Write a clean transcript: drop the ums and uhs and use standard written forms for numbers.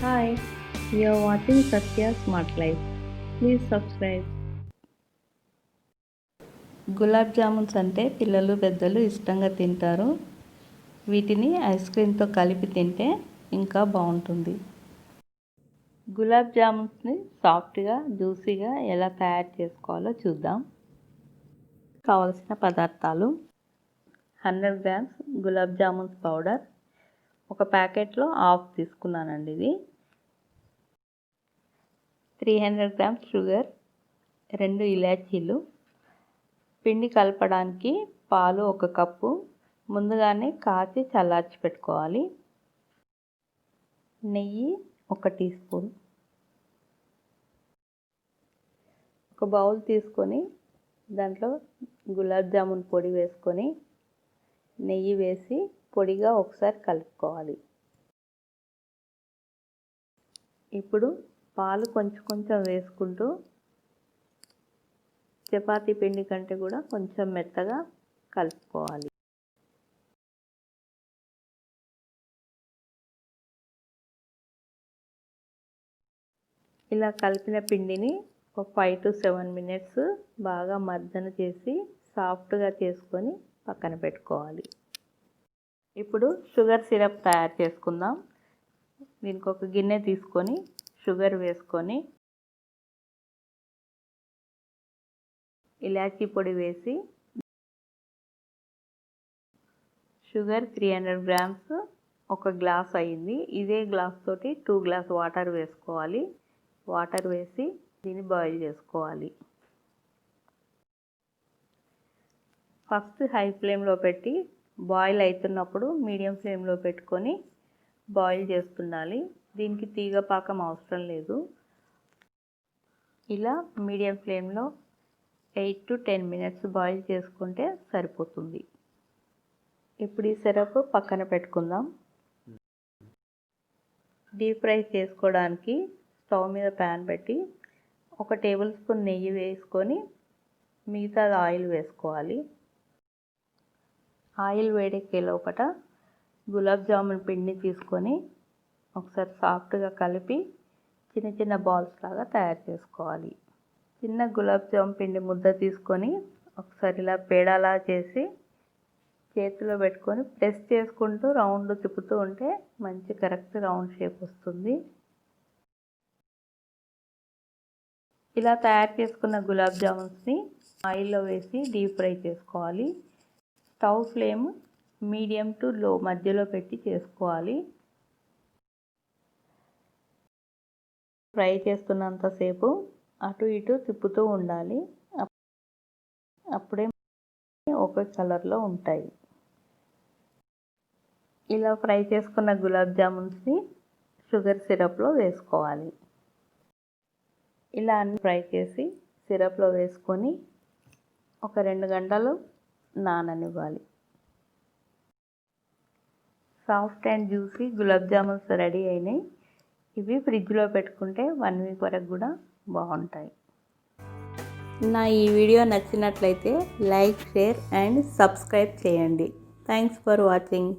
Hi, you are watching Satya Smart Life. Please subscribe. Gulab jamuns అంటే పిల్లలు పెద్దలు ఇష్టంగా తింటారు. వీటిని ఐస్ క్రీమ్తో కలిపి తింటే ఇంకా బాగుంటుంది. గులాబ్ జామున్స్ని సాఫ్ట్గా జ్యూసీగా ఎలా తయారు చేసుకోవాలో చూద్దాం. కావలసిన పదార్థాలు: 100 గ్రామ్స్ గులాబ్ జామున్స్ పౌడర్, ఒక ప్యాకెట్లో హాఫ్ తీసుకున్నానండి. ఇది 300 గ్రామ్స్ షుగర్, 2 ఇలాచీలు, పిండి కలపడానికి పాలు 1 కప్పు ముందుగానే కాచి చల్లార్చి పెట్టుకోవాలి, నెయ్యి 1 టీ స్పూన్. ఒక బౌల్ తీసుకొని దాంట్లో గులాబ్ జామున్ పొడి వేసుకొని నెయ్యి వేసి పొడిగా ఒకసారి కలుపుకోవాలి. ఇప్పుడు పాలు కొంచెం వేసుకుంటూ చపాతీ పిండి కంటే కూడా కొంచెం మెత్తగా కలుపుకోవాలి. ఇలా కలిపిన పిండిని ఒక 5 to 7 మినిట్స్ బాగా మర్దన చేసి సాఫ్ట్గా చేసుకొని పక్కన పెట్టుకోవాలి. ఇప్పుడు షుగర్ సిరప్ తయారు చేసుకుందాం. దీనికి ఒక గిన్నె తీసుకొని షుగర్ వేసుకొని ఇలాచీ పొడి వేసి షుగర్ 300 గ్రామ్స్ 1 గ్లాస్ అయింది. ఇదే గ్లాస్ తోటి 2 గ్లాస్ వాటర్ వేసుకోవాలి. వాటర్ వేసి దీన్ని బాయిల్ చేసుకోవాలి. ఫస్ట్ హై ఫ్లేమ్లో పెట్టి బాయిల్ అవుతున్నప్పుడు మీడియం ఫ్లేమ్లో పెట్టుకొని బాయిల్ చేస్తుండాలి. దీనికి తీగ పాకం అవసరం లేదు. ఇలా మీడియం ఫ్లేమ్లో 8 to 10 మినిట్స్ బాయిల్ చేసుకుంటే సరిపోతుంది. ఇప్పుడు ఈ సిరప్ పక్కన పెట్టుకుందాం. డీప్ ఫ్రై చేసుకోవడానికి స్టవ్ మీద ప్యాన్ పెట్టి 1 టేబుల్ స్పూన్ నెయ్యి వేసుకొని మిగతా ఆయిల్ వేసుకోవాలి. ఆయిల్ వేడెక్కే లోపల గులాబ్ జామున్ పిండిని తీసుకొని ఒకసారి సాఫ్ట్గా కలిపి చిన్న బాల్స్ లాగా తయారు చేసుకోవాలి. చిన్న గులాబ్ జామున్ పిండి ముద్ద తీసుకొని ఒకసారి ఇలా పేడాలా చేసి చేతిలో పెట్టుకొని ప్రెస్ చేసుకుంటూ రౌండ్ తిప్పుతూ ఉంటే మంచి కరెక్ట్ రౌండ్ షేప్ వస్తుంది. ఇలా తయారు చేసుకున్న గులాబ్ జామున్స్ని ఆయిల్లో వేసి డీప్ ఫ్రై చేసుకోవాలి. స్టవ్ ఫ్లేమ్ మీడియం టు లో మధ్యలో పెట్టి చేసుకోవాలి. ఫ్రై చేస్తున్నంతసేపు అటు ఇటు తిప్పుతూ ఉండాలి. అప్పుడే ఒక కలర్లో ఉంటాయి. ఇలా ఫ్రై చేసుకున్న గులాబ్ జామున్స్ని షుగర్ సిరప్లో వేసుకోవాలి. ఇలా అన్ని ఫ్రై చేసి సిరప్లో వేసుకొని ఒక 2 గంటలు నాననివ్వాలి. Soft and juicy gulab jamuns ready అయినాయి. ఇవి ఫ్రిడ్జ్లో పెట్టుకుంటే 1 వీక్ వరకు కూడా బాగుంటాయి. నా ఈ వీడియో నచ్చినట్లయితే లైక్, షేర్ అండ్ సబ్స్క్రైబ్ చేయండి. Thanks for watching.